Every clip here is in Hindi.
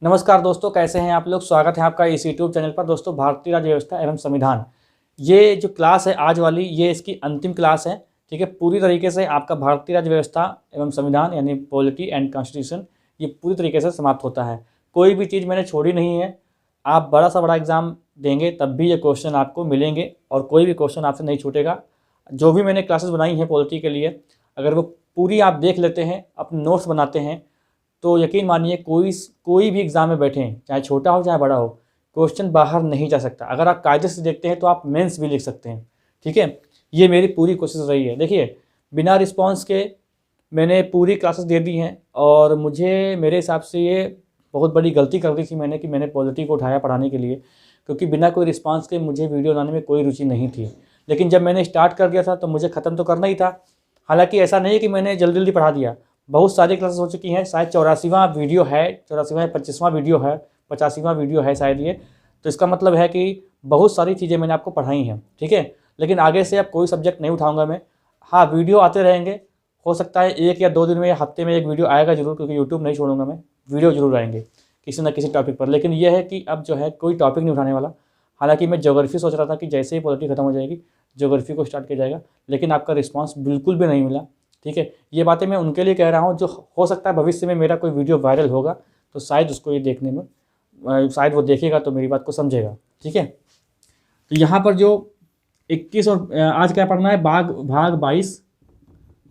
नमस्कार दोस्तों, कैसे हैं आप लोग। स्वागत है आपका इस यूट्यूब चैनल पर। दोस्तों, भारतीय राज्य व्यवस्था एवं संविधान, ये जो क्लास है आज वाली, ये इसकी अंतिम क्लास है। ठीक है, पूरी तरीके से आपका भारतीय राज्य व्यवस्था एवं संविधान यानी पॉलिटी एंड कॉन्स्टिट्यूशन ये पूरी तरीके से समाप्त होता है। कोई भी चीज़ मैंने छोड़ी नहीं है। आप बड़ा से बड़ा एग्जाम देंगे तब भी ये क्वेश्चन आपको मिलेंगे और कोई भी क्वेश्चन आपसे नहीं छूटेगा। जो भी मैंने क्लासेस बनाई हैं पॉलिटी के लिए, अगर वो पूरी आप देख लेते हैं, अपने नोट्स बनाते हैं, तो यकीन मानिए कोई भी एग्ज़ाम में बैठें, चाहे छोटा हो चाहे बड़ा हो, क्वेश्चन बाहर नहीं जा सकता। अगर आप कायदे से देखते हैं तो आप मेंस भी लिख सकते हैं। ठीक है, ये मेरी पूरी कोशिश रही है। देखिए, बिना रिस्पांस के मैंने पूरी क्लासेस दे दी हैं और मेरे हिसाब से ये बहुत बड़ी गलती कर दी थी मैंने कि मैंने पॉलिटी को उठाया पढ़ाने के लिए, क्योंकि बिना कोई रिस्पांस के मुझे वीडियो बनाने में कोई रुचि नहीं थी। लेकिन जब मैंने स्टार्ट कर दिया था तो मुझे ख़त्म तो करना ही था। हालांकि ऐसा नहीं है कि मैंने जल्दी जल्दी पढ़ा दिया, बहुत सारी क्लासेस हो चुकी हैं। शायद 84वां वीडियो है, 84वां 25वां वीडियो है, 85वां वीडियो है शायद ये। तो इसका मतलब है कि बहुत सारी चीज़ें मैंने आपको पढ़ाई हैं। ठीक है, लेकिन आगे से अब कोई सब्जेक्ट नहीं उठाऊंगा मैं। हाँ, वीडियो आते रहेंगे। हो सकता है 1 या 2 दिन में या हफ्ते में एक वीडियो आएगा जरूर, क्योंकि यूट्यूब नहीं छोड़ूंगा मैं, वीडियो जरूर आएंगे किसी न किसी टॉपिक पर। लेकिन यह है कि अब जो है कोई टॉपिक नहीं उठाने वाला। हालांकि मैं ज्योग्राफी सोच रहा था कि जैसे ही पॉलिटी खत्म हो जाएगी ज्योग्राफी को स्टार्ट किया जाएगा, लेकिन आपका रिस्पांस बिल्कुल भी नहीं मिला। ठीक है, ये बातें मैं उनके लिए कह रहा हूँ जो हो सकता है भविष्य में मेरा कोई वीडियो वायरल होगा तो शायद उसको ये देखने में शायद वो देखेगा तो मेरी बात को समझेगा। ठीक है, तो यहाँ पर जो 21 और आज क्या पढ़ना है, भाग 22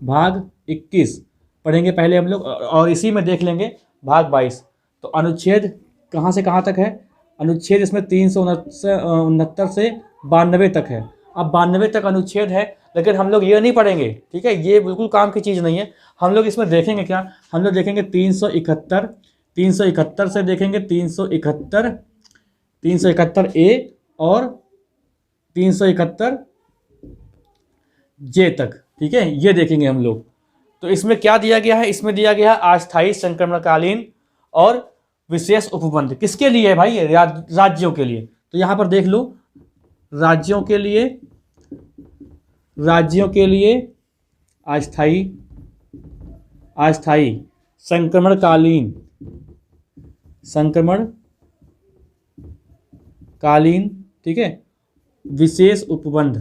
भाग 21 पढ़ेंगे पहले हम लोग, और इसी में देख लेंगे भाग 22। तो अनुच्छेद कहाँ से कहाँ तक है? अनुच्छेद इसमें 369 से 92 तक है। अब 92 तक अनुच्छेद है, लेकिन हम लोग ये नहीं पढ़ेंगे। ठीक है, ये बिल्कुल काम की चीज़ नहीं है। हम लोग इसमें देखेंगे क्या, हम लोग देखेंगे 371 से देखेंगे 371 ए और 371 जे तक। ठीक है, ये देखेंगे हम लोग। तो इसमें क्या दिया गया है? इसमें दिया गया है अस्थायी संक्रमणकालीन और विशेष उपबंध। किसके लिए है भाई? राज्यों के लिए। तो यहाँ पर देख लो, राज्यों के लिए अस्थायी संक्रमणकालीन, ठीक है, विशेष उपबंध।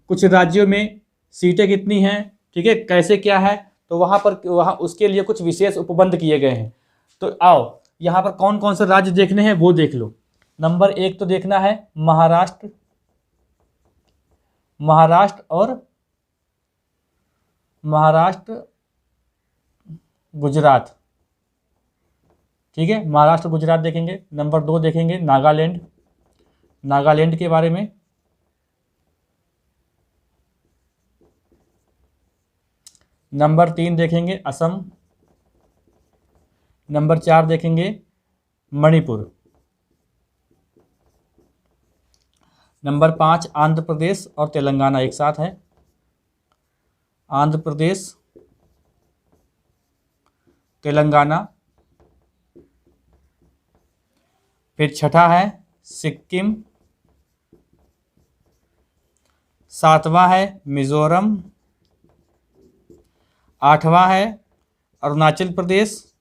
कुछ राज्यों में सीटें कितनी हैं, ठीक है, कैसे क्या है, तो वहाँ उसके लिए कुछ विशेष उपबंध किए गए हैं। तो आओ यहाँ पर कौन कौन से राज्य देखने हैं वो देख लो। नंबर 1 तो देखना है महाराष्ट्र गुजरात। ठीक है, महाराष्ट्र गुजरात देखेंगे। नंबर 2 देखेंगे नागालैंड के बारे में। नंबर 3 देखेंगे असम। नंबर 4 देखेंगे मणिपुर। नंबर 5 आंध्र प्रदेश और तेलंगाना एक साथ है। आंध्र प्रदेश, तेलंगाना। फिर छठा है सिक्किम। 7वां है मिजोरम। 8वां है अरुणाचल प्रदेश।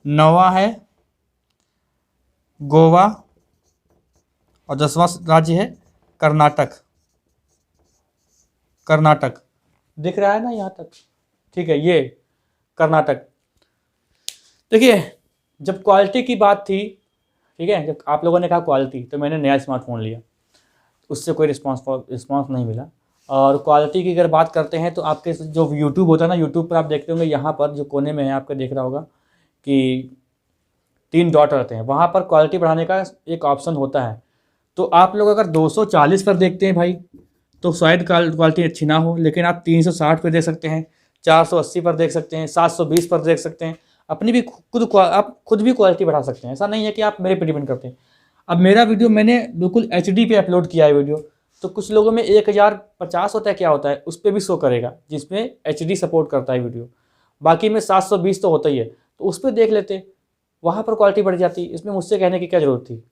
9वां है गोवा और 10वां राज्य है कर्नाटक। दिख रहा है ना यहाँ तक? ठीक है, ये कर्नाटक। देखिए, जब क्वालिटी की बात थी, ठीक है, जब आप लोगों ने कहा क्वालिटी, तो मैंने नया स्मार्टफोन लिया, उससे कोई रिस्पांस नहीं मिला। और क्वालिटी की अगर बात करते हैं तो आपके जो यूट्यूब होता है ना, यूट्यूब पर आप देखते होंगे, यहाँ पर जो कोने में है आपको दिख रहा होगा कि 3 डॉट रहते हैं, वहाँ पर क्वालिटी बढ़ाने का एक ऑप्शन होता है। तो आप लोग अगर 240 पर देखते हैं भाई तो शायद क्वालिटी अच्छी ना हो, लेकिन आप 360 पर देख सकते हैं, 480 पर देख सकते हैं, 720 पर देख सकते हैं। अपनी भी आप खुद भी क्वालिटी बढ़ा सकते हैं। ऐसा नहीं है कि आप मेरे पे डिपेंड करते हैं। अब मेरा वीडियो मैंने बिल्कुल HD पे अपलोड किया है वीडियो, तो कुछ लोगों में 1050 होता है, क्या होता है, उस पर भी शो करेगा, जिसमें HD सपोर्ट करता है वीडियो। बाकी में 720 तो होता ही है, तो उस पर देख लेते, वहाँ पर क्वालिटी बढ़ जाती। इसमें मुझसे कहने की क्या ज़रूरत थी।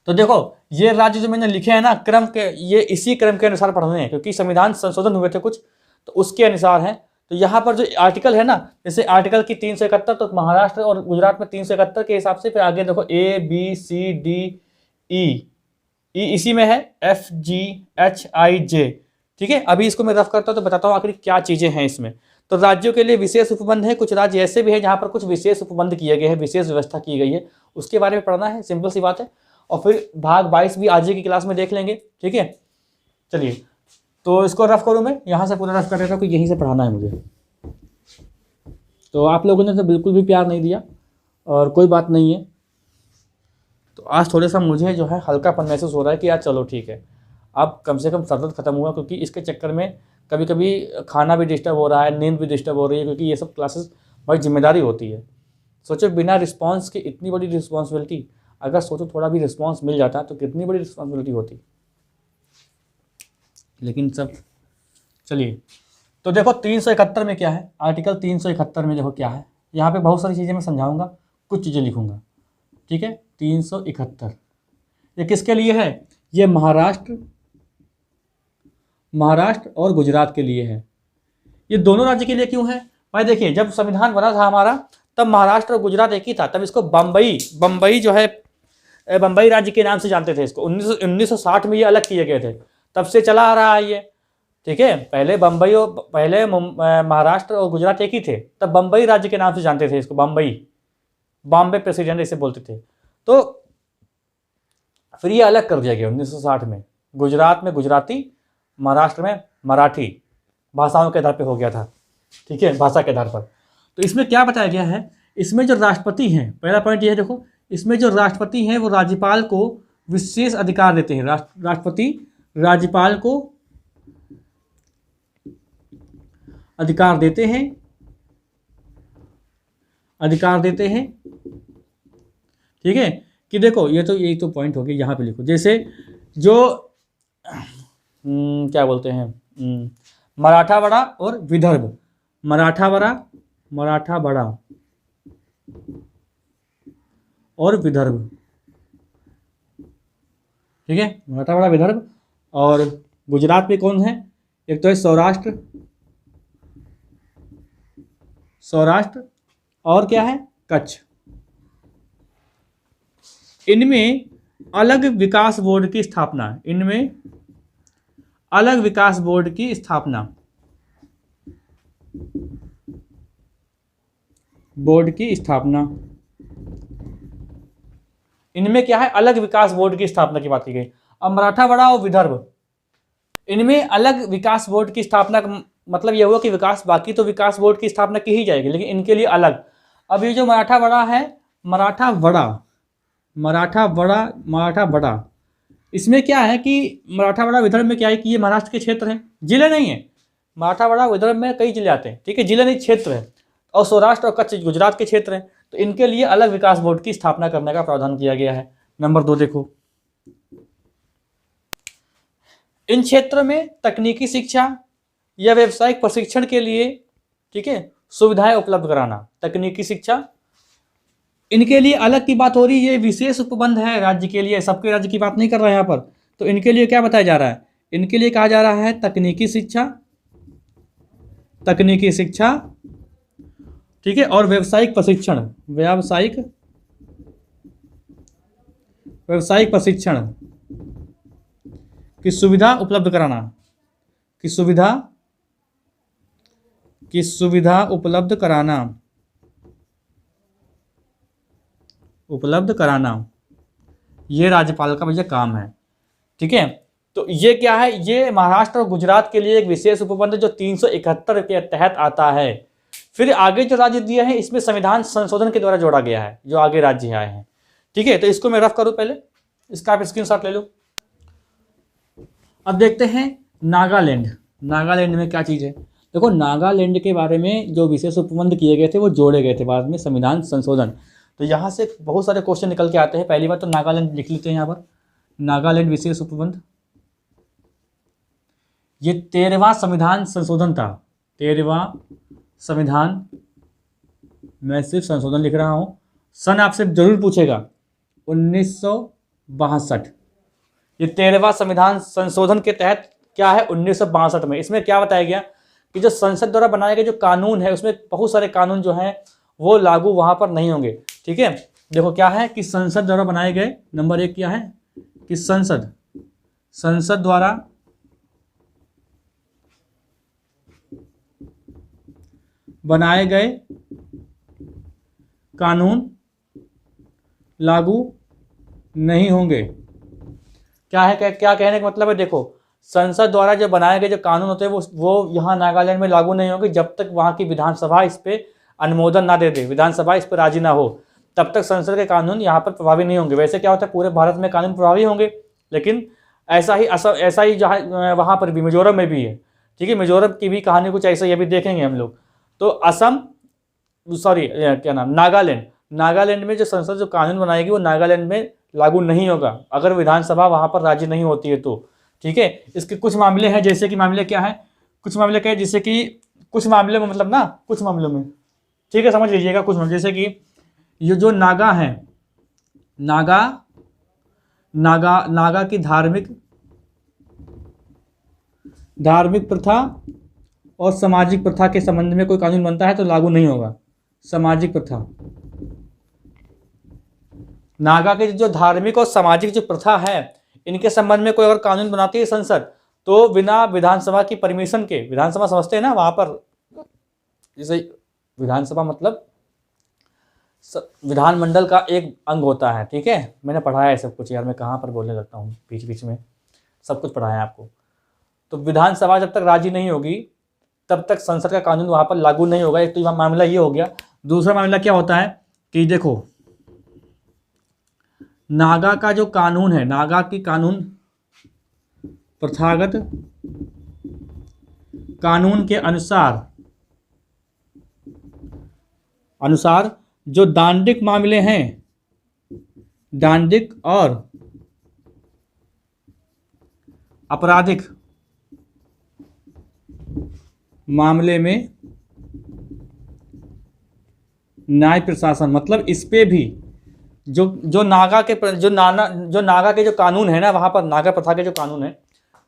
तो तो देखो ये राज्य जो मैंने लिखे हैं ना क्रम के, ये इसी क्रम के अनुसार पढ़ने हैं क्योंकि संविधान संशोधन हुए थे कुछ, तो उसके अनुसार है। तो यहाँ पर जो आर्टिकल है ना, जैसे आर्टिकल की 371, तो महाराष्ट्र और गुजरात में 371 के हिसाब से, फिर आगे देखो A B C D E, इसी में है F G H I J। ठीक है, अभी इसको मैं रफ करता हूँ तो बताता हूँ आखिर क्या चीज़ें हैं इसमें। तो राज्यों के लिए विशेष उपबंध है, कुछ राज्य ऐसे भी हैं जहाँ पर कुछ विशेष उपबंध किए गए हैं, विशेष व्यवस्था की गई है, उसके बारे में पढ़ना है, सिंपल सी बात है। और फिर भाग 22 भी आज की क्लास में देख लेंगे। ठीक है, चलिए तो इसको रफ करूँ, मैं यहाँ से पूरा रफ कर देता हूँ कि यहीं से पढ़ाना है मुझे। तो आप लोगों ने तो बिल्कुल भी प्यार नहीं दिया और कोई बात नहीं है, तो आज थोड़ा सा मुझे जो है हल्कापन महसूस हो रहा है कि यार चलो ठीक है, अब कम से कम सरदर्द खत्म हुआ, क्योंकि इसके चक्कर में कभी कभी खाना भी डिस्टर्ब हो रहा है, नींद भी डिस्टर्ब हो रही है, क्योंकि ये सब क्लासेस बड़ी जिम्मेदारी होती है। सोचो बिना रिस्पांस की इतनी बड़ी रिस्पॉन्सिबिलिटी, अगर सोचो थोड़ा भी रिस्पांस मिल जाता तो कितनी बड़ी रिस्पॉन्सिबिलिटी होती, लेकिन सब चलिए। तो देखो 371 में क्या है, आर्टिकल 371 में देखो क्या है, यहाँ पे बहुत सारी चीज़ें मैं समझाऊंगा, कुछ चीज़ें लिखूंगा। ठीक है, 371 ये किसके लिए है, ये महाराष्ट्र और गुजरात के लिए है। ये दोनों राज्य के लिए क्यों है भाई, देखिए जब संविधान बना था हमारा तब महाराष्ट्र और गुजरात एक ही था, तब इसको बम्बई जो है बम्बई राज्य के नाम से जानते थे इसको। 1960 में ये अलग किए गए थे, तब से चला आ रहा है ये। ठीक है, पहले महाराष्ट्र और गुजरात एक ही थे, तब बम्बई राज्य के नाम से जानते थे इसको, बॉम्बे प्रेसिडेंट इसे बोलते थे। तो फिर ये अलग कर दिया गया 1960 में, गुजरात में गुजराती, महाराष्ट्र में मराठी भाषाओं के आधार पर हो गया था। ठीक है, भाषा के आधार पर। तो इसमें क्या बताया गया है, इसमें जो राष्ट्रपति हैं, पहला पॉइंट ये है, देखो इसमें जो राष्ट्रपति हैं वो राज्यपाल को विशेष अधिकार देते हैं। राष्ट्रपति राज्यपाल को अधिकार देते हैं। ठीक है, कि देखो यही तो पॉइंट हो गया, यहाँ पे लिखो, जैसे जो क्या बोलते हैं, मराठावाड़ा और विदर्भ, मराठावाड़ा और विदर्भ। ठीक है, मराठावाड़ा विदर्भ। और गुजरात में कौन है, एक तो है सौराष्ट्र और क्या है, कच्छ। इनमें अलग विकास बोर्ड की स्थापना, इनमें क्या है, अलग विकास बोर्ड की स्थापना की बात की गई। अब मराठावाड़ा और विदर्भ, इनमें अलग विकास बोर्ड की स्थापना का मतलब यह हुआ कि बाकी तो विकास बोर्ड की स्थापना की ही जाएगी, लेकिन इनके लिए अलग। अब ये जो मराठावाड़ा है, मराठावाड़ा, इसमें क्या है कि मराठावाड़ा विदर्भ में क्या है कि ये महाराष्ट्र के क्षेत्र हैं, जिले नहीं है। मराठावाड़ा विदर्भ में कई जिले आते हैं, ठीक है, जिले नहीं क्षेत्र है। और सौराष्ट्र और कच्छ गुजरात के क्षेत्र हैं, तो इनके लिए अलग विकास बोर्ड की स्थापना करने का प्रावधान किया गया है। नंबर 2 देखो, इन क्षेत्रों में तकनीकी शिक्षा या व्यावसायिक प्रशिक्षण के लिए, ठीक है, सुविधाएं उपलब्ध कराना। तकनीकी शिक्षा इनके लिए अलग की बात हो रही है, ये विशेष उपबंध है राज्य के लिए, सबके राज्य की बात नहीं कर रहा है यहाँ पर। तो इनके लिए क्या बताया जा रहा है, इनके लिए कहा जा रहा है तकनीकी शिक्षा, ठीक है, और व्यावसायिक प्रशिक्षण की सुविधा उपलब्ध कराना, ये राज्यपाल का भैया काम है। ठीक है, तो ये क्या है, ये महाराष्ट्र और गुजरात के लिए एक विशेष उपबंध जो 371 के तहत आता है। फिर आगे जो राज्य दिए हैं इसमें संविधान संशोधन के द्वारा जोड़ा गया है, जो आगे राज्य आए हैं। ठीक है, तो इसको मैं रफ करूं, पहले इसका आप स्क्रीनशॉट ले लो। अब देखते हैं नागालैंड में क्या चीज़ है। देखो नागालैंड के बारे में जो विशेष उपबंध किए गए थे वो जोड़े गए थे बाद में संविधान संशोधन। तो यहाँ से बहुत सारे क्वेश्चन निकल के आते हैं। पहली बार तो नागालैंड लिख लेते हैं यहाँ पर, नागालैंड विशेष उपबंध, ये 13वां संविधान संशोधन था। 13वां संविधान, मैं सिर्फ संशोधन लिख रहा हूँ। सन आपसे जरूर पूछेगा, 1913 1962। ये 13वां संविधान संशोधन के तहत क्या है 1962 में। इसमें क्या बताया गया कि जो संसद द्वारा बनाए गए जो कानून है उसमें बहुत सारे कानून जो हैं वो लागू वहाँ पर नहीं होंगे। ठीक है, देखो क्या है कि संसद द्वारा बनाए गए, नंबर 1 क्या है कि संसद द्वारा बनाए गए कानून लागू नहीं होंगे। क्या है, क्या कहने का मतलब है, देखो संसद द्वारा जो बनाए गए जो कानून होते हैं वो यहाँ नागालैंड में लागू नहीं होंगे जब तक वहाँ की विधानसभा इस पर अनुमोदन ना दे दे, विधानसभा इस पर राजी ना हो, तब तक संसद के कानून यहाँ पर प्रभावी नहीं होंगे। वैसे क्या होता है पूरे भारत में कानून प्रभावी होंगे, लेकिन ऐसा ही जहाँ वहाँ पर भी मिजोरम में भी है। ठीक है, मिजोरम की भी कहानी कुछ ऐसा ही अभी देखेंगे हम लोग। तो नागालैंड में जो संसद जो कानून बनाएगी वो नागालैंड में लागू नहीं होगा अगर विधानसभा वहाँ पर राजी नहीं होती है तो। ठीक है, इसके कुछ मामले हैं, जैसे कि मामले क्या है, कुछ मामले क्या है, जैसे कि कुछ मामले में मतलब ना कुछ मामलों में, ठीक है समझ लीजिएगा, कुछ मामले जैसे कि ये जो नागा हैं, नागा की धार्मिक प्रथा और सामाजिक प्रथा के संबंध में कोई कानून बनता है तो लागू नहीं होगा। सामाजिक प्रथा, नागा के जो धार्मिक और सामाजिक जो प्रथा है इनके संबंध में कोई अगर कानून बनाती है संसद तो बिना विधानसभा की परमिशन के, विधानसभा समझते हैं ना वहाँ पर, जैसे विधानसभा मतलब विधानमंडल का एक अंग होता है। ठीक है, मैंने पढ़ाया है सब कुछ यार, मैं कहाँ पर बोलने लगता हूँ बीच बीच में, सब कुछ पढ़ाया है आपको। तो विधानसभा जब तक राजी नहीं होगी तब तक संसद का कानून वहाँ पर लागू नहीं होगा। एक तो मामला ये हो गया। दूसरा मामला क्या होता है कि देखो नागा का जो कानून है, नागा की कानून प्रथागत कानून के अनुसार जो दांडिक मामले हैं, दांडिक और आपराधिक मामले में न्याय प्रशासन, मतलब इस पे भी जो नागा के जो कानून है ना वहाँ पर, नागा प्रथा के जो कानून है,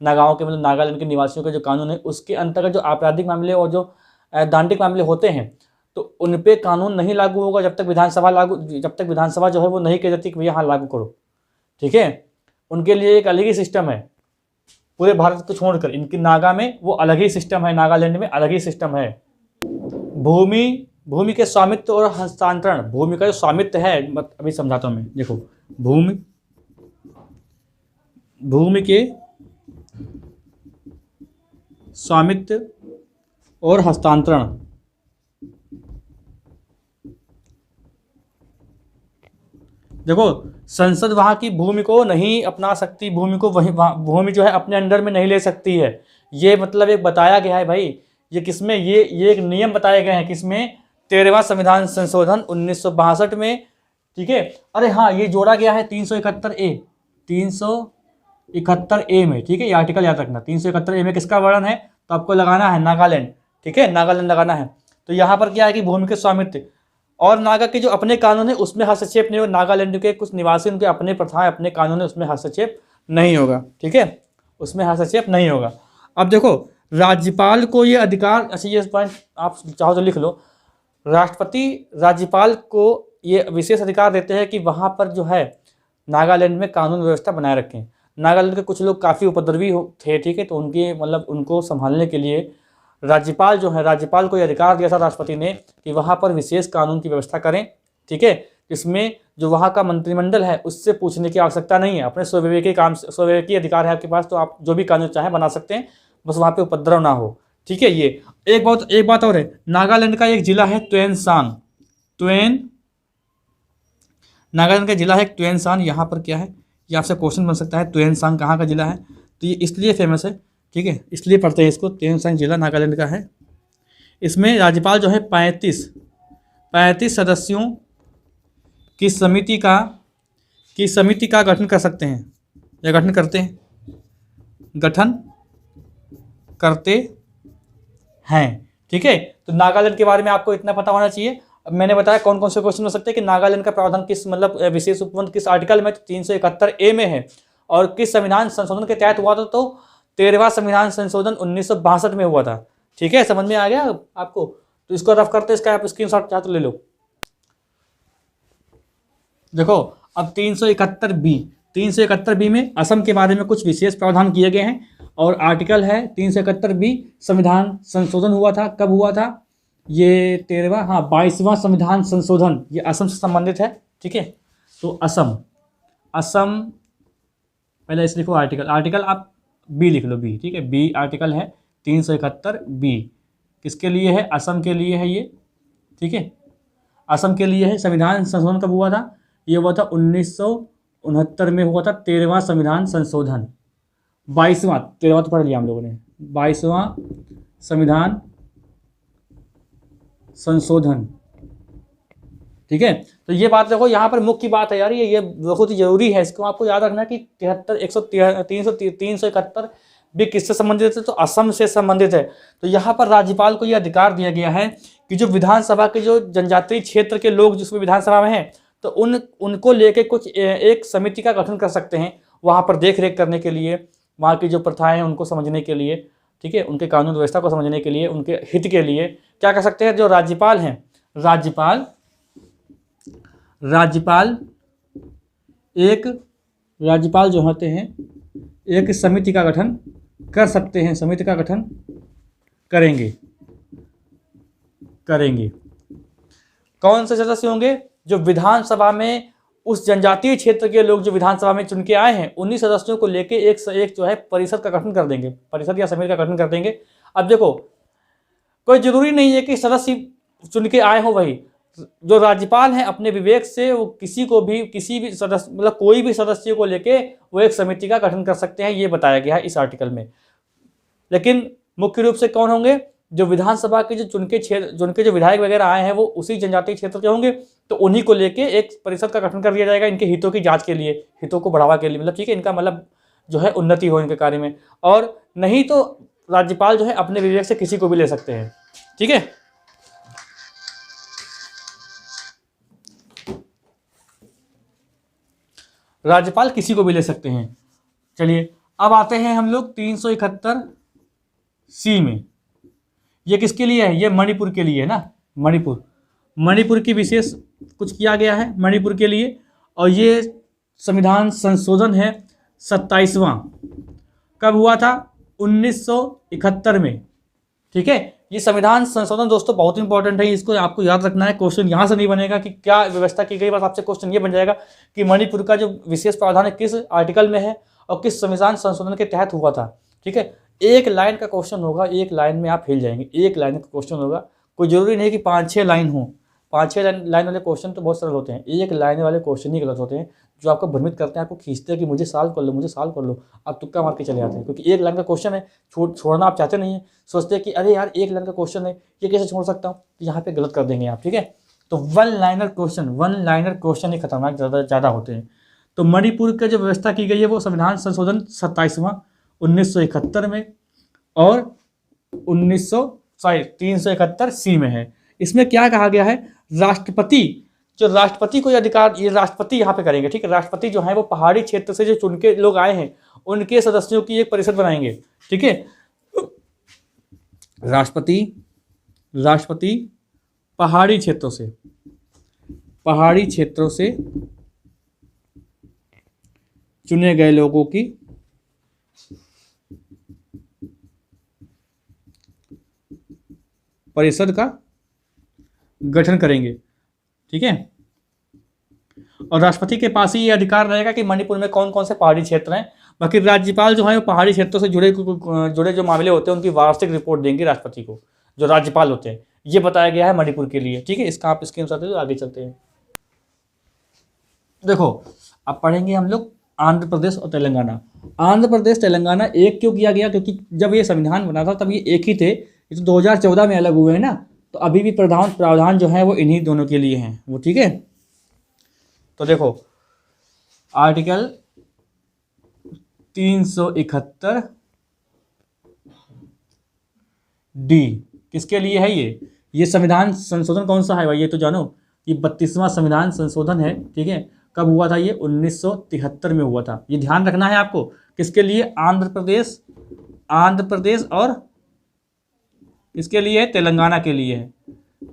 नागाओं के मतलब नागालैंड के निवासियों के जो कानून है उसके अंतर्गत जो आपराधिक मामले और जो दांडिक मामले होते हैं तो उन पे कानून नहीं लागू होगा जब तक विधानसभा जो है वो नहीं कह देती कि भैया हाँ लागू करो। ठीक है, उनके लिए एक अलग ही सिस्टम है, पूरे भारत को छोड़कर इनकी नागा में वो अलग ही सिस्टम है, नागालैंड में अलग ही सिस्टम है। भूमि के स्वामित्व और हस्तांतरण, भूमि का जो स्वामित्व है, अभी समझाता हूँ मैं, देखो भूमि के स्वामित्व और हस्तांतरण, देखो संसद वहाँ की भूमि को नहीं अपना सकती, भूमि जो है अपने अंडर में नहीं ले सकती है। ये मतलब एक बताया गया है भाई, ये किसमें, ये एक नियम बताए गए हैं किसमें, 13वां संविधान संशोधन 1962 में। ठीक है, अरे हाँ ये जोड़ा गया है 371A में। ठीक है, ये आर्टिकल याद रखना, 371A में किसका वर्णन है तो आपको लगाना है नागालैंड। ठीक है, नागालैंड लगाना है। तो यहाँ पर क्या है कि भूमि के स्वामित्व और नागा के जो अपने कानून है उसमें हस्तक्षेप नहीं होगा, नागालैंड के कुछ निवासी उनके अपने प्रथाएं अपने कानून है उसमें हस्तक्षेप नहीं होगा। ठीक है, उसमें हस्तक्षेप नहीं होगा। अब देखो राज्यपाल को ये अधिकार, अच्छा ये पॉइंट आप चाहो तो लिख लो, राष्ट्रपति राज्यपाल को ये विशेष अधिकार देते हैं कि वहाँ पर जो है नागालैंड में कानून व्यवस्था बनाए रखें। नागालैंड के कुछ लोग काफ़ी उपद्रवी थे। ठीक है, तो उनके मतलब उनको संभालने के लिए राज्यपाल जो है, राज्यपाल को यह अधिकार दिया था राष्ट्रपति ने कि वहाँ पर विशेष कानून की व्यवस्था करें। ठीक है, इसमें जो वहाँ का मंत्रिमंडल है उससे पूछने की आवश्यकता नहीं है, अपने स्वविवेकी अधिकार है आपके पास, तो आप जो भी कानून चाहें बना सकते हैं, बस वहाँ पे उपद्रव ना हो। ठीक है, ये एक बात और है, नागालैंड का एक जिला है त्वेनसांग, नागालैंड का जिला है त्वेनसांग। यहाँ पर क्या है, ये आपसे क्वेश्चन बन सकता है, त्वेनसांग कहाँ का जिला है, तो ये इसलिए फेमस है। ठीक है, इसलिए पढ़ते हैं इसको, त्वेनसांग जिला नागालैंड का है। इसमें राज्यपाल जो है 35 सदस्यों की समिति का गठन कर सकते हैं, या गठन करते हैं। ठीक है, तो नागालैंड के बारे में आपको इतना पता होना चाहिए। अब मैंने बताया कौन कौन से क्वेश्चन हो सकते हैं कि नागालैंड का प्रावधान किस मतलब विशेष उपबंध किस आर्टिकल में, 371A में है, और किस संविधान संशोधन के तहत हुआ था, तो 13वां संविधान संशोधन 1962 में हुआ था। ठीक है, समझ में आ गया आपको? तो इसको रफ करते, इसका आप स्क्रीनशॉट चाहे तो ले लो। देखो अब 371B में असम के बारे में कुछ विशेष प्रावधान किए गए हैं, और आर्टिकल है 371B, संविधान संशोधन हुआ था, कब हुआ था? ये 22वां संविधान संशोधन, ये असम से संबंधित है। ठीक है, तो असम पहले इसे लिखो आर्टिकल आप बी लिख लो, बी। ठीक है, बी आर्टिकल है 371B, किसके लिए है? असम के लिए है ये। ठीक है, असम के लिए है। संविधान संशोधन कब हुआ था? ये हुआ था 1969 में हुआ था, 13वां संविधान संशोधन। 13वां तो पढ़ लिया हम लोगों ने, 22वां संविधान संशोधन। ठीक है, तो ये बात देखो, यहाँ पर मुख्य बात है यार, ये बहुत ही जरूरी है, इसको आपको याद रखना कि 371 भी किससे संबंधित है? तो असम से संबंधित है। तो यहाँ पर राज्यपाल को यह अधिकार दिया गया है कि जो विधानसभा के जो जनजातीय क्षेत्र के लोग जिसमें विधानसभा में हैं, तो उनको लेके कुछ एक समिति का गठन कर सकते हैं, वहाँ पर देख रेख करने के लिए, वहाँ की जो प्रथाएं हैं उनको समझने के लिए। ठीक है, उनके कानून व्यवस्था को समझने के लिए, उनके हित के लिए क्या कर सकते हैं? जो राज्यपाल हैं, राज्यपाल जो होते हैं एक समिति का गठन कर सकते हैं, समिति का गठन करेंगे। कौन से सदस्य होंगे? जो विधानसभा में उस जनजातीय क्षेत्र के लोग जो विधानसभा में चुन के आए हैं, उन्हीं सदस्यों को लेके एक जो है परिषद का गठन कर देंगे, परिषद या समिति का गठन कर देंगे। अब देखो, कोई जरूरी नहीं है कि सदस्य चुन के आए हो वही, जो राज्यपाल हैं अपने विवेक से वो किसी भी सदस्य मतलब कोई भी सदस्य को लेके वो एक समिति का गठन कर सकते हैं, ये बताया गया है इस आर्टिकल में। लेकिन मुख्य रूप से कौन होंगे? जो विधानसभा के जो चुन के जो विधायक वगैरह आए हैं वो उसी जनजातीय क्षेत्र के होंगे, तो उन्हीं को लेके एक परिषद का गठन कर दिया जाएगा, इनके हितों की जांच के लिए, हितों को बढ़ावा के लिए, मतलब ठीक है, इनका मतलब जो है उन्नति हो इनके कार्य में। और नहीं तो राज्यपाल जो है अपने विवेक से किसी को भी ले सकते हैं। ठीक है, राज्यपाल किसी को भी ले सकते हैं। चलिए अब आते हैं हम लोग 371C में। ये किसके लिए है? ये मणिपुर के लिए है ना, मणिपुर की विशेष कुछ किया गया है मणिपुर के लिए, और ये संविधान संशोधन है 27वां। कब हुआ था? 1971 में। ठीक है, ये संविधान संशोधन दोस्तों बहुत इंपॉर्टेंट है, इसको आपको याद रखना है। क्वेश्चन यहाँ से नहीं बनेगा कि क्या व्यवस्था की गई, बस आपसे क्वेश्चन ये बन जाएगा कि मणिपुर का जो विशेष प्रावधान है किस आर्टिकल में है और किस संविधान संशोधन के तहत हुआ था। ठीक है, एक लाइन का क्वेश्चन होगा, एक लाइन में आप हिल जाएंगे, एक लाइन का क्वेश्चन होगा, कोई जरूरी नहीं कि 5-6 लाइन हो। 5-6 लाइन वाले क्वेश्चन तो बहुत सरल होते हैं, एक लाइन वाले क्वेश्चन ही गलत होते हैं, जो आपको भ्रमित करते हैं, आपको खींचते हैं कि मुझे सॉल्व कर लो, आप तुक्का मार के चले जाते हैं, क्योंकि एक लाइन का क्वेश्चन है, छोड़ना आप चाहते नहीं है, सोचते हैं कि अरे यार एक लाइन का क्वेश्चन है, ये कैसे छोड़ सकता हूँ, तो यहाँ पे गलत कर देंगे आप। ठीक है, तो वन लाइनर क्वेश्चन ही खतरनाक ज़्यादा होते हैं। तो मणिपुर का जो व्यवस्था की गई है वो संविधान संशोधन 27वां 1971 में और 371C में है। इसमें क्या कहा गया है? राष्ट्रपति को ये अधिकार, ये राष्ट्रपति यहाँ पे करेंगे। ठीक है, राष्ट्रपति जो है वो पहाड़ी क्षेत्र से जो चुन के लोग आए हैं उनके सदस्यों की एक परिषद बनाएंगे। ठीक है, राष्ट्रपति पहाड़ी क्षेत्रों से चुने गए लोगों की परिषद का गठन करेंगे। ठीक है, और राष्ट्रपति के पास ही ये अधिकार रहेगा कि मणिपुर में कौन कौन से पहाड़ी क्षेत्र हैं। बाकी राज्यपाल जो है वो पहाड़ी क्षेत्रों से जुड़े जो मामले होते हैं उनकी वार्षिक रिपोर्ट देंगे राष्ट्रपति को, जो राज्यपाल होते हैं। ये बताया गया है मणिपुर के लिए। ठीक है, इसका आप स्क्रीनशॉट ले लो, आगे चलते हैं। देखो अब पढ़ेंगे हम लोग आंध्र प्रदेश और तेलंगाना। आंध्र प्रदेश तेलंगाना एक क्यों किया गया? क्योंकि जब ये संविधान बना था तब ये एक ही थे, ये तो 2014 में अलग हुए हैं ना, तो अभी भी प्रावधान जो है वो इन्हीं दोनों के लिए हैं वो। ठीक है, तो देखो आर्टिकल 371D किसके लिए है? ये ये संविधान संशोधन कौन सा है भाई, ये तो जानो, ये 32वां संविधान संशोधन है, ठीक है। कब हुआ था ये? 1973 में हुआ था। ये ध्यान रखना है आपको। किसके लिए? आंध्र प्रदेश और इसके लिए तेलंगाना के लिए है।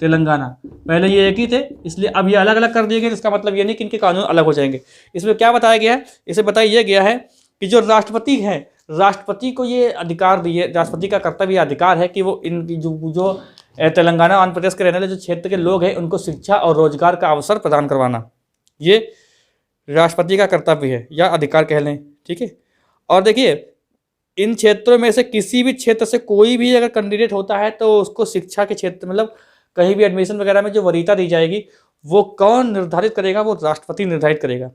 तेलंगाना पहले ये एक ही थे, इसलिए अब ये अलग अलग कर दिए गए। इसका मतलब ये नहीं कि इनके कानून अलग हो जाएंगे। इसमें क्या बताया गया है? इसे बताया गया है कि जो राष्ट्रपति है, राष्ट्रपति को ये अधिकार दिए, राष्ट्रपति का कर्तव्य अधिकार है कि वो इन जो तेलंगाना आंध्र प्रदेश के रहने वाले जो क्षेत्र के लोग हैं उनको शिक्षा और रोजगार का अवसर प्रदान करवाना, ये राष्ट्रपति का कर्तव्य है या अधिकार कह लें, ठीक है। और देखिए, इन क्षेत्रों में से किसी भी क्षेत्र से कोई भी अगर कैंडिडेट होता है तो उसको शिक्षा के क्षेत्र मतलब कहीं भी एडमिशन वगैरह में जो वरीयता दी जाएगी वो कौन निर्धारित करेगा? वो राष्ट्रपति निर्धारित करेगा।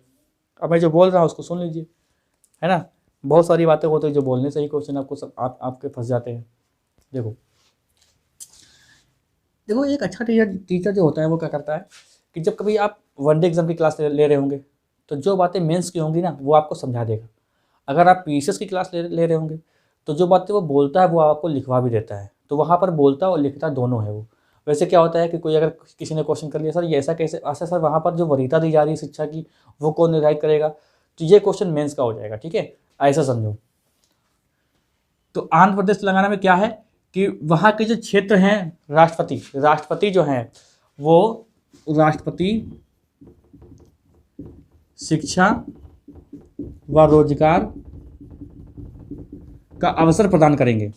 अब मैं जो बोल रहा हूँ उसको सुन लीजिए, है ना। बहुत सारी बातें होती है जो बोलने से ही क्वेश्चन आपको सब आपके फंस जाते हैं। देखो एक अच्छा टीचर जो होता है वो क्या करता है कि जब कभी आप वनडे एग्जाम की क्लास ले रहे होंगे तो जो बातें मेंस की होंगी ना वो आपको समझा देगा। अगर आप पीसीएस की क्लास ले रहे होंगे तो जो बातें वो बोलता है वो आपको लिखवा भी देता है। तो वहाँ पर बोलता और लिखता दोनों है वो। वैसे क्या होता है कि कोई अगर किसी ने क्वेश्चन कर लिया, सर ये ऐसा कैसे, ऐसा सर वहाँ पर जो वरीयता दी जा रही है शिक्षा की वो कौन निर्धारित करेगा? तो ये क्वेश्चन मेंस का हो जाएगा, ठीक है, ऐसा समझो। तो आंध्र प्रदेश तेलंगाना में क्या है कि वहाँ के जो क्षेत्र हैं राष्ट्रपति जो हैं वो राष्ट्रपति शिक्षा व रोजगार का अवसर प्रदान करेंगे,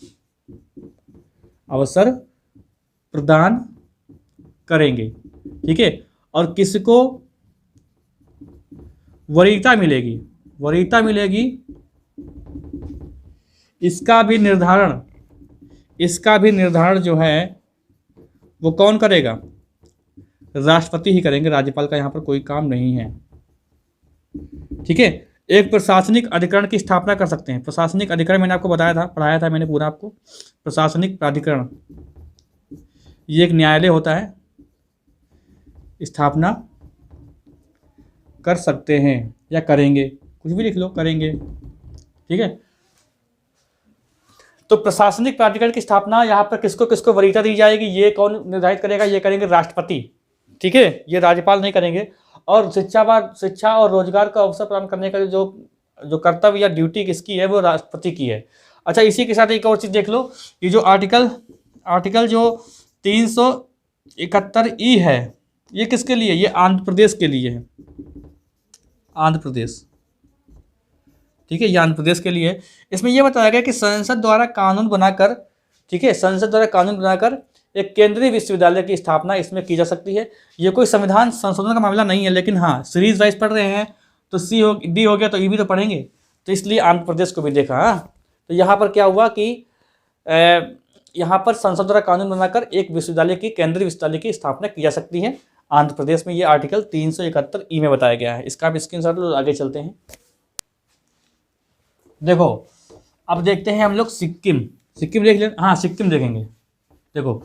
ठीक है। और किसको वरीयता मिलेगी इसका भी निर्धारण जो है वो कौन करेगा? राष्ट्रपति ही करेंगे। राज्यपाल का यहाँ पर कोई काम नहीं है, ठीक है। एक प्रशासनिक अधिकरण की स्थापना कर सकते हैं। प्रशासनिक अधिकरण मैंने आपको पढ़ाया था मैंने पूरा आपको। प्रशासनिक प्राधिकरण ये एक न्यायालय होता है, स्थापना कर सकते हैं या करेंगे, कुछ भी लिख लो, करेंगे, ठीक है। तो प्रशासनिक प्राधिकरण की स्थापना यहाँ पर किसको वरीयता दी जाएगी, ये कौन निर्धारित करेगा? ये करेंगे राष्ट्रपति, ठीक है, ये राज्यपाल नहीं करेंगे। और शिक्षा और रोजगार का अवसर प्रदान करने का जो कर्तव्य या ड्यूटी किसकी है? वो राष्ट्रपति की है। अच्छा, इसी के साथ एक और चीज़ देख लो, ये जो आर्टिकल जो 371E है ये किसके लिए? ये आंध्र प्रदेश के लिए है, आंध्र प्रदेश, ठीक है, ये आंध्र प्रदेश के लिए। इसमें यह बताया गया कि संसद द्वारा कानून बनाकर, ठीक है, संसद द्वारा कानून बनाकर एक केंद्रीय विश्वविद्यालय की स्थापना इसमें की जा सकती है। ये कोई संविधान संशोधन का मामला नहीं है, लेकिन हाँ सीरीज वाइज पढ़ रहे हैं तो डी हो गया तो ई भी तो पढ़ेंगे, तो इसलिए आंध्र प्रदेश को भी देखा। हाँ, तो यहाँ पर क्या हुआ कि यहाँ पर संसद द्वारा कानून बनाकर एक केंद्रीय विश्वविद्यालय की स्थापना की जा सकती है आंध्र प्रदेश में। ये आर्टिकल 371E में बताया गया है। इसका आप स्क्रीनशॉट लो, आगे चलते हैं। देखो अब देखते हैं हम लोग सिक्किम देख लें। हाँ, सिक्किम देखेंगे। देखो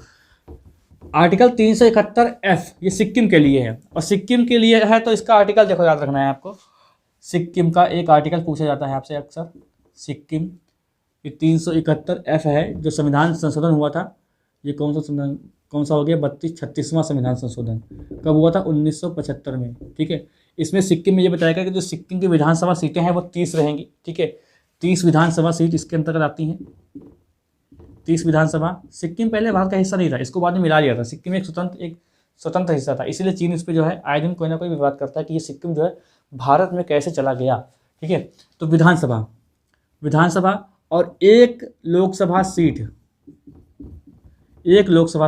आर्टिकल 371F ये सिक्किम के लिए है, और सिक्किम के लिए है तो इसका आर्टिकल देखो, याद रखना है आपको। सिक्किम का एक आर्टिकल पूछा जाता है आपसे अक्सर। सिक्किम ये 371F है जो संविधान संशोधन हुआ था। ये कौन सा हो गया? 36वां संविधान संशोधन कब हुआ था? 1975 में, ठीक है। इसमें सिक्किम में ये बताया गया कि जो सिक्किम की विधानसभा सीटें हैं वो 30 रहेंगी, ठीक है। 30 विधानसभा सीट इसके अंतर्गत आती हैं। 30 विधानसभा। सिक्किम पहले भारत का हिस्सा नहीं था, इसको बाद में मिला लिया था। सिक्किम एक स्वतंत्र हिस्सा था, इसीलिए चीन इस पर जो है आए दिन कोई ना कोई विवाद करता है कि ये सिक्किम जो है भारत में कैसे चला गया, ठीक है। तो विधानसभा और एक लोकसभा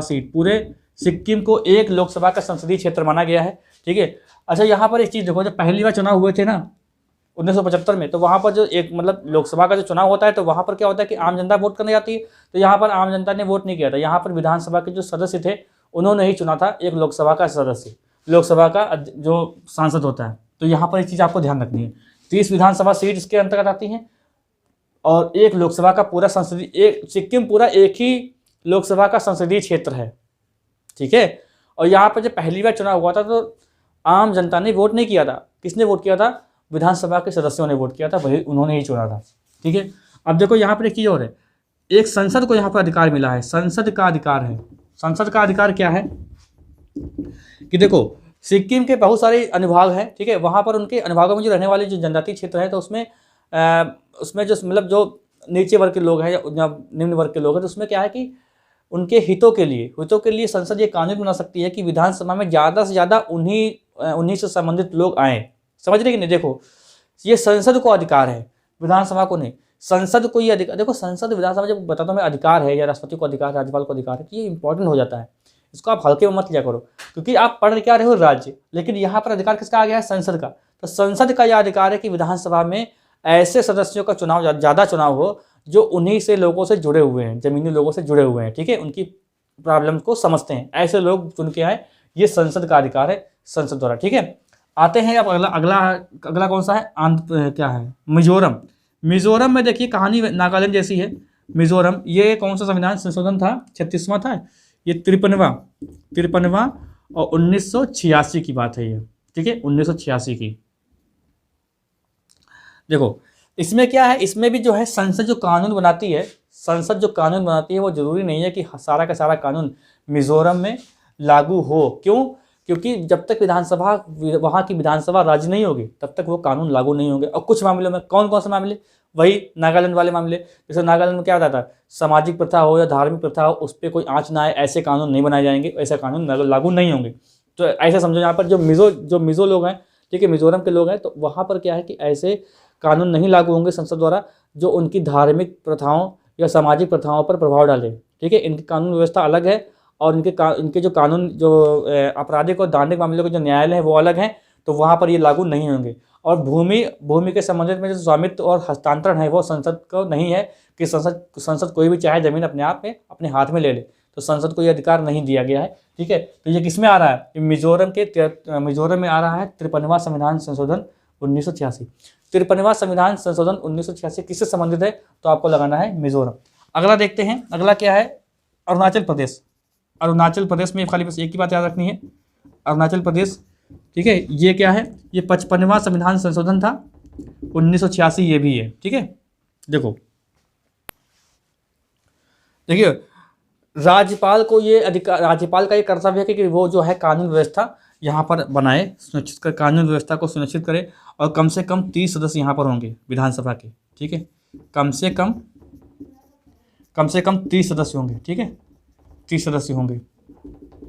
सीट, पूरे सिक्किम को एक लोकसभा का संसदीय क्षेत्र माना गया है, ठीक है। अच्छा, यहाँ पर एक चीज़ देखो, जब पहली बार चुनाव हुए थे ना 1975 में, तो वहाँ पर जो एक मतलब लोकसभा का जो चुनाव होता है तो वहाँ पर क्या होता है कि आम जनता वोट करने जाती है। तो यहाँ पर आम जनता ने वोट नहीं किया था, यहाँ पर विधानसभा के जो सदस्य थे उन्होंने ही चुना था एक लोकसभा का सदस्य, लोकसभा का जो सांसद होता है। तो यहाँ पर एक चीज़ आपको ध्यान रखनी है, 30 विधानसभा सीट इसके अंतर्गत आती हैं और एक लोकसभा का पूरा सिक्किम पूरा एक ही लोकसभा का संसदीय क्षेत्र है, ठीक है। और यहाँ पर जब पहली बार चुनाव हुआ था तो आम जनता ने वोट नहीं किया था। किसने वोट किया था? विधानसभा के सदस्यों ने वोट किया था, वही उन्होंने ही चुना था, ठीक है। अब देखो यहाँ पर एक चीज़ और है, एक संसद को यहाँ पर अधिकार मिला है, संसद का अधिकार है, संसद का अधिकार क्या है कि देखो सिक्किम के बहुत सारे अनुभाग हैं, ठीक है, वहाँ पर उनके अनुभागों में जो रहने वाले जो जनजातीय क्षेत्र है तो उसमें जो मतलब जो नीचे वर्ग के लोग हैं या निम्न वर्ग के लोग हैं, तो उसमें क्या है कि उनके हितों के लिए संसद ये कानून बना सकती है कि विधानसभा में ज़्यादा से ज़्यादा उन्हीं से संबंधित लोग आएँ। समझ रहे कि नहीं? देखो ये संसद को अधिकार है, विधानसभा को नहीं। संसद को ये अधिकार, देखो संसद विधानसभा जब बताता हूँ मैं अधिकार है, या राष्ट्रपति को अधिकार है, राज्यपाल को अधिकार है, तो ये इंपॉर्टेंट हो जाता है। इसको आप हल्के में मत लिया करो, क्योंकि आप पढ़ क्या रहे हो राज्य, लेकिन यहाँ पर अधिकार किसका आ गया है? संसद का। तो संसद का यह अधिकार है कि विधानसभा में ऐसे सदस्यों का चुनाव, ज़्यादा चुनाव हो जो उन्हीं से लोगों से जुड़े हुए हैं, जमीनी लोगों से जुड़े हुए हैं, ठीक है, उनकी प्रॉब्लम को समझते हैं, ऐसे लोग चुन के आए। ये संसद का अधिकार है, संसद द्वारा, ठीक है। आते हैं अब अगला कौन सा है? क्या है? मिजोरम में देखिए कहानी नागालैंड जैसी है। मिजोरम ये कौन सा संविधान संशोधन था? 36वां था, ये 53वां और 1986 की बात है ये, ठीक है, 1986 की। देखो इसमें क्या है, इसमें भी जो है संसद जो कानून बनाती है, वो जरूरी नहीं है कि सारा का सारा कानून मिजोरम में लागू हो। क्यों? क्योंकि जब तक वहाँ की विधानसभा राज्य नहीं होगी तब तक वो कानून लागू नहीं होंगे। और कुछ मामलों में, कौन से मामले? वही नागालैंड वाले मामले। जैसे नागालैंड में क्या होता था, सामाजिक प्रथा हो या धार्मिक प्रथा हो, उस पर कोई आँच ना आए, ऐसे कानून नहीं बनाए जाएंगे, ऐसे कानून लागू नहीं होंगे। तो ऐसा समझो यहाँ पर जो मिजो लोग हैं, ठीक है, मिजोरम के लोग हैं, तो वहाँ पर क्या है कि ऐसे कानून नहीं लागू होंगे संसद द्वारा जो उनकी धार्मिक प्रथाओं या सामाजिक प्रथाओं पर प्रभाव डाले, ठीक है। इनकी कानून व्यवस्था अलग है और इनके जो कानून, जो आपराधिक और दंडिक मामलों के जो न्यायालय हैं वो अलग हैं, तो वहाँ पर ये लागू नहीं होंगे। और भूमि के संबंधित में जो स्वामित्व और हस्तांतरण है वो संसद को नहीं है कि संसद कोई भी चाहे जमीन अपने आप में अपने हाथ में ले ले, तो संसद को ये अधिकार नहीं दिया गया है, ठीक है। तो ये किस में आ रहा है? मिजोरम में आ रहा है 53वां संविधान संशोधन 1986। 53वां संविधान संशोधन 1986 किससे संबंधित है? तो आपको लगाना है मिजोरम। अगला देखते हैं, अगला क्या है? अरुणाचल प्रदेश में खाली बस एक ही बात याद रखनी है, अरुणाचल प्रदेश, ठीक है। ये क्या है? ये 55वां संविधान संशोधन था 1986, ये भी है, ठीक है। देखिए राज्यपाल का ये कर्तव्य है कि वो जो है कानून व्यवस्था यहाँ पर बनाए, सुनिश्चित कर कानून व्यवस्था को सुनिश्चित करे। और कम से कम 30 सदस्य यहाँ पर होंगे विधानसभा के, ठीक है, कम से कम 30 सदस्य होंगे, ठीक है, 30 सदस्य होंगे,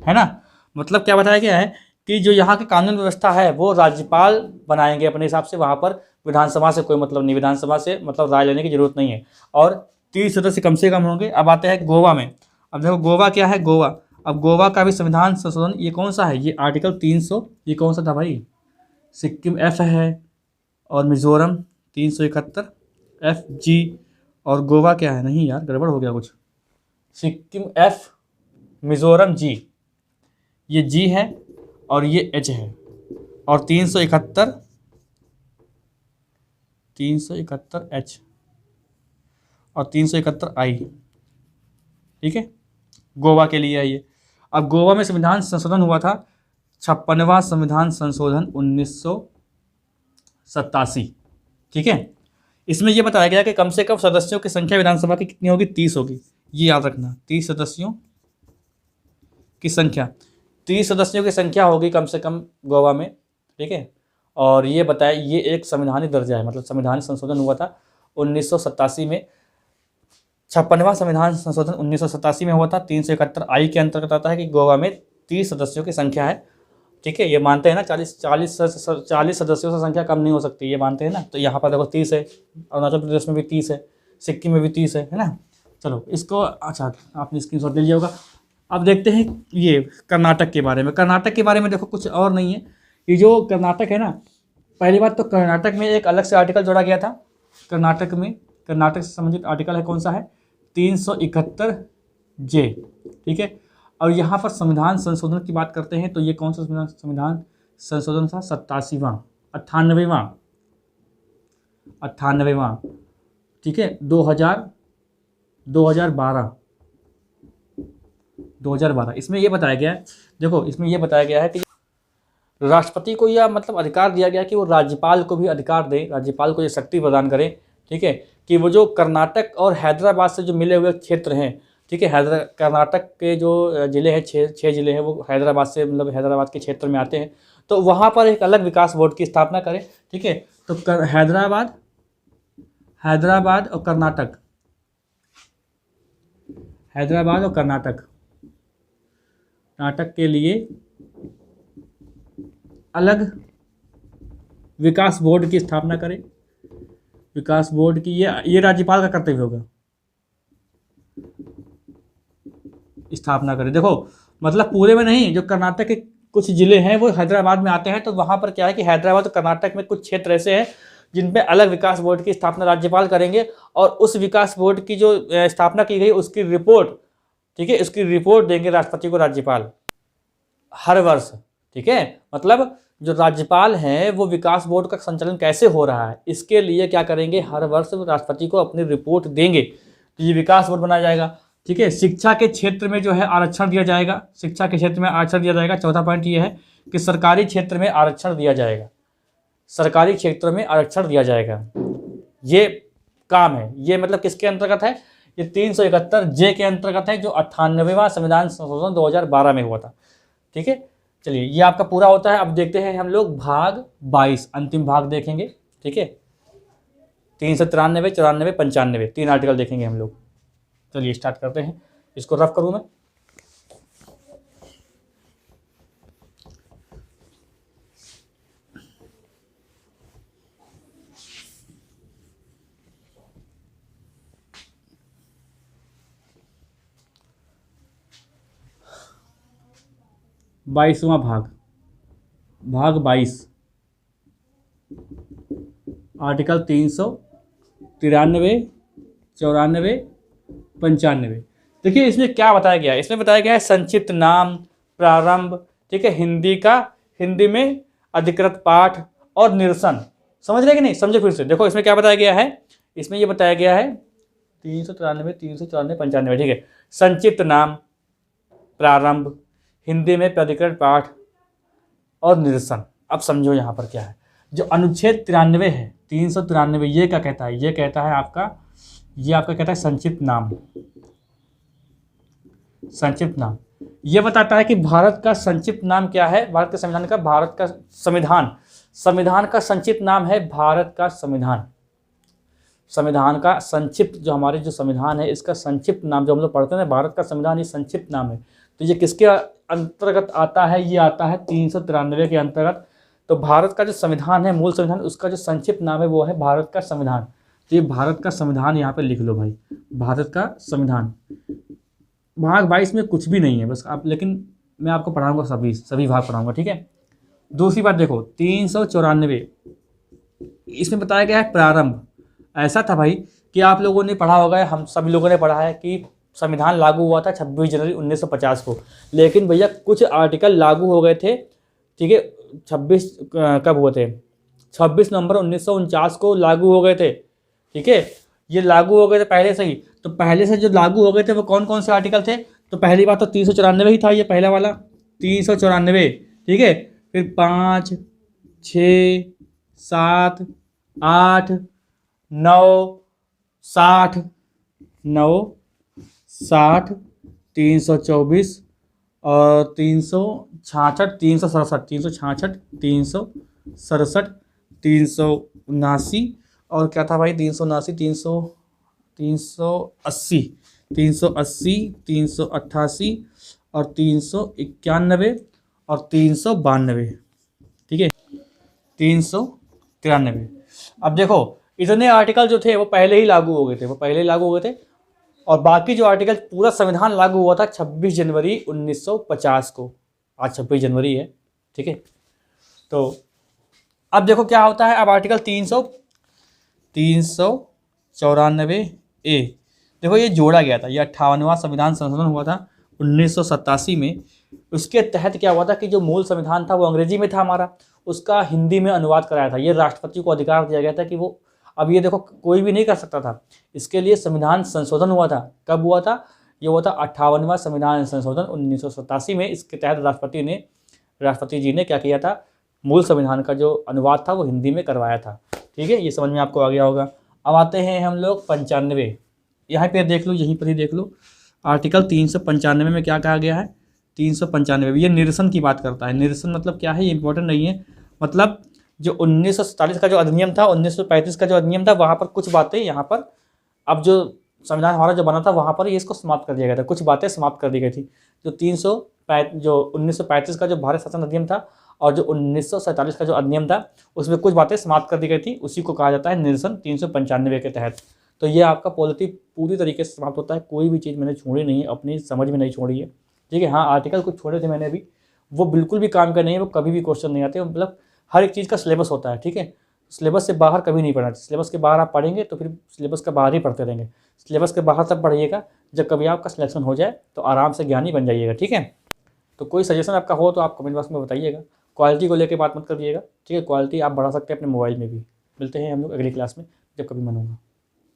है ना। मतलब क्या बताया गया है कि जो यहाँ की कानून व्यवस्था है वो राज्यपाल बनाएंगे अपने हिसाब से, वहाँ पर विधानसभा से कोई मतलब नहीं, विधानसभा से मतलब राय लेने की जरूरत नहीं है। और 30 सदस्य कम से कम होंगे। अब आते हैं गोवा में। अब देखो गोवा क्या है? अब गोवा का भी संविधान संशोधन ये कौन सा है? ये आर्टिकल 300, ये कौन सा था भाई? सिक्किम एफ है और मिजोरम 371 FG, और गोवा क्या है? नहीं यार गड़बड़ हो गया कुछ, सिक्किम F, मिजोरम G, ये G है और ये H है, और 371 H और 371 I, ठीक है, गोवा के लिए है ये। अब गोवा में संविधान संशोधन हुआ था 56वां संविधान संशोधन 1987, ठीक है। इसमें यह बताया गया कि कम से कम सदस्यों की संख्या विधानसभा की कितनी होगी? 30 होगी, ये याद रखना, 30 सदस्यों की संख्या होगी कम से कम गोवा में, ठीक है। और ये बताया, ये एक संवैधानिक दर्जा है, मतलब संविधान संशोधन हुआ था 1987 में, 56वां संविधान संशोधन 1987 में हुआ था। 371 I के अंतर्गत आता है कि गोवा में 30 सदस्यों की संख्या है, ठीक है। ये मानते हैं ना, 40 सदस्यों से संख्या कम नहीं हो सकती, ये मानते हैं ना। तो यहाँ पर देखो 30 है, अरुणाचल प्रदेश में भी 30 है, सिक्किम में भी 30 है ना। चलो इसको, अच्छा आपने स्क्रीनशॉट ले लिया होगा। अब देखते हैं ये कर्नाटक के बारे में। कर्नाटक के बारे में देखो कुछ और नहीं है, ये जो कर्नाटक है ना, पहली बात तो कर्नाटक में एक अलग से आर्टिकल जोड़ा गया था। कर्नाटक से संबंधित आर्टिकल है, कौन सा है? 371J, ठीक है। और यहाँ पर संविधान संशोधन की बात करते हैं तो ये कौन सा संविधान संशोधन था? 98वां, ठीक है, 2012। इसमें ये बताया गया है, देखो इसमें ये बताया गया है कि राष्ट्रपति को यह मतलब अधिकार दिया गया कि वो राज्यपाल को भी अधिकार दे, राज्यपाल को ये शक्ति प्रदान करे, ठीक है, कि वो जो कर्नाटक और हैदराबाद से जो मिले हुए क्षेत्र हैं ठीक है। कर्नाटक के जो ज़िले हैं, छः ज़िले हैं, वो हैदराबाद से मतलब हैदराबाद के क्षेत्र में आते हैं। तो वहाँ पर एक अलग विकास बोर्ड की स्थापना करें। ठीक है। तो हैदराबाद और कर्नाटक, हैदराबाद और कर्नाटक के लिए अलग विकास बोर्ड की स्थापना करें। विकास बोर्ड की ये राज्यपाल का कर्तव्य होगा, स्थापना करें। देखो मतलब पूरे में नहीं, जो कर्नाटक के कुछ जिले हैं वो हैदराबाद में आते हैं, तो वहाँ पर क्या है कि हैदराबाद और कर्नाटक में कुछ क्षेत्र ऐसे हैं जिन पे अलग विकास बोर्ड की स्थापना राज्यपाल करेंगे, और उस विकास बोर्ड की जो स्थापना की गई उसकी रिपोर्ट, ठीक है, उसकी रिपोर्ट देंगे राष्ट्रपति को राज्यपाल हर वर्ष। ठीक है। मतलब जो राज्यपाल हैं वो विकास बोर्ड का संचालन कैसे हो रहा है इसके लिए क्या करेंगे, हर वर्ष राष्ट्रपति को अपनी रिपोर्ट देंगे, तो ये विकास बोर्ड बनाया जाएगा। ठीक है। शिक्षा के क्षेत्र में जो है आरक्षण दिया जाएगा, शिक्षा के क्षेत्र में आरक्षण दिया जाएगा। चौथा पॉइंट ये है कि सरकारी क्षेत्र में आरक्षण दिया जाएगा, सरकारी क्षेत्र में आरक्षण दिया जाएगा। ये काम है, ये मतलब किसके अंतर्गत है, ये 371 जे के अंतर्गत है, जो 98वां संविधान संशोधन 2012 में हुआ था। ठीक है। चलिए ये आपका पूरा होता है। अब देखते हैं हम लोग भाग 22, अंतिम भाग देखेंगे। ठीक है। 393, 94, 95 तीन आर्टिकल देखेंगे हम लोग। चलिए स्टार्ट करते हैं। इसको रफ करूँ मैं। बाईसवां भाग 22, आर्टिकल 393, 94, 95। देखिए इसमें क्या बताया गया है, इसमें बताया गया है संक्षिप्त नाम, प्रारंभ, ठीक है, हिंदी में अधिकृत पाठ और निरसन। समझ रहे कि नहीं, समझे फिर से। देखो इसमें क्या बताया गया है, इसमें ये बताया गया है 393, 394, 95। ठीक है। संक्षिप्त नाम, प्रारंभ, हिंदी में प्राधिकृत पाठ और निरसन। अब समझो यहाँ पर क्या है, जो अनुच्छेद 93 है, 393, ये क्या कहता है, ये कहता है आपका, ये आपका कहता है संक्षिप्त नाम। संक्षिप्त नाम ये बताता है कि भारत का संक्षिप्त नाम क्या है, भारत के संविधान का, भारत का संविधान का संक्षिप्त नाम है भारत का संविधान। संविधान का संक्षिप्त, जो हमारे जो संविधान है इसका संक्षिप्त नाम जो हम लोग पढ़ते हैं भारत का संविधान, ये संक्षिप्त नाम है। तो ये किसके अंतर्गत आता है, ये आता है 393 के अंतर्गत। तो भारत का जो संविधान है, मूल संविधान, उसका जो संक्षिप्त नाम है वो है भारत का संविधान। तो ये भारत का संविधान यहाँ पे लिख लो भाई, भारत का संविधान। भाग 22 में कुछ भी नहीं है बस आप, लेकिन मैं आपको पढ़ाऊंगा, सभी भाग पढ़ाऊंगा। ठीक है। दूसरी बात देखो 394, इसमें बताया गया है प्रारंभ। ऐसा था भाई कि आप लोगों ने पढ़ा होगा, हम सभी लोगों ने पढ़ा है कि संविधान लागू हुआ था 26 जनवरी 1950 को, लेकिन भैया कुछ आर्टिकल लागू हो गए थे। ठीक है। 26 कब हुए थे, 26 नवंबर 1949 को लागू हो गए थे। ठीक है। ये लागू हो गए थे पहले से ही। तो पहले से जो लागू हो गए थे वो कौन कौन से आर्टिकल थे, तो पहली बात तो 394 ही था, ये पहला वाला 394। ठीक है। फिर 5, 6, 7, 8, 9, 60, 324 और 366, 367, 367, 379 और क्या था भाई, 379, 380, 388 और 391 और 392। ठीक है। 393। अब देखो इतने आर्टिकल जो थे वो पहले ही लागू हो गए थे, और बाकी जो आर्टिकल, पूरा संविधान लागू हुआ था 26 जनवरी 1950 को। आज 26 जनवरी है। ठीक है। तो अब देखो क्या होता है, अब आर्टिकल 394 ए, देखो ये जोड़ा गया था, ये 58वां संविधान संशोधन हुआ था 1987 में। उसके तहत क्या हुआ था कि जो मूल संविधान था वो अंग्रेजी में था हमारा, उसका हिंदी में अनुवाद कराया था। ये राष्ट्रपति को अधिकार दिया गया था कि वो, अब ये देखो कोई भी नहीं कर सकता था, इसके लिए संविधान संशोधन हुआ था। कब हुआ था, ये हुआ था 58वां संविधान संशोधन 1987 में। इसके तहत राष्ट्रपति जी ने क्या किया था, मूल संविधान का जो अनुवाद था वो हिंदी में करवाया था। ठीक है। ये समझ में आपको आ गया होगा। अब आते हैं हम लोग 95, यहाँ पे देख लो, यहीं पर ही देख लो, आर्टिकल 395 में क्या कहा गया है, 395 ये निरसन की बात करता है। निरसन मतलब क्या है, ये इंपॉर्टेंट नहीं है। मतलब जो 1947 का जो अधिनियम था, 1935 का जो अधिनियम था, वहाँ पर कुछ बातें यहाँ पर, अब जो संविधान हमारा जो बना था वहाँ पर ये इसको समाप्त कर दिया गया था, कुछ बातें समाप्त कर दी गई थी। जो 1935 का जो भारत शासन अधिनियम था और जो 1947 का जो अधिनियम था, उसमें कुछ बातें समाप्त कर दी गई थी, उसी को कहा जाता है निरसन 395 के तहत। तो ये आपका पॉलिटी पूरी तरीके से समाप्त होता है, कोई भी चीज़ मैंने छोड़ी नहीं है, अपनी समझ में नहीं छोड़ी है, ठीक है। हाँ, आर्टिकल कुछ छोड़े थे मैंने अभी, वो बिल्कुल भी काम का नहीं है, वो कभी भी क्वेश्चन नहीं आते, मतलब हर एक चीज़ का सिलेबस होता है, ठीक है। सिलेबस से बाहर कभी नहीं पढ़ना, सिलेबस के बाहर आप पढ़ेंगे तो फिर सिलेबस के बाहर ही पढ़ते रहेंगे। सिलेबस के बाहर तब पढ़िएगा जब कभी आपका सिलेक्शन हो जाए, तो आराम से ज्ञानी बन जाइएगा, ठीक है। तो कोई सजेशन आपका हो तो आप कमेंट बॉक्स में बताइएगा। क्वालिटी को लेकर बात मत करिएगा, ठीक है। क्वालिटी आप बढ़ा सकते हैं अपने मोबाइल में भी। मिलते हैं हम लोग अगली क्लास में जब कभी मन होगा।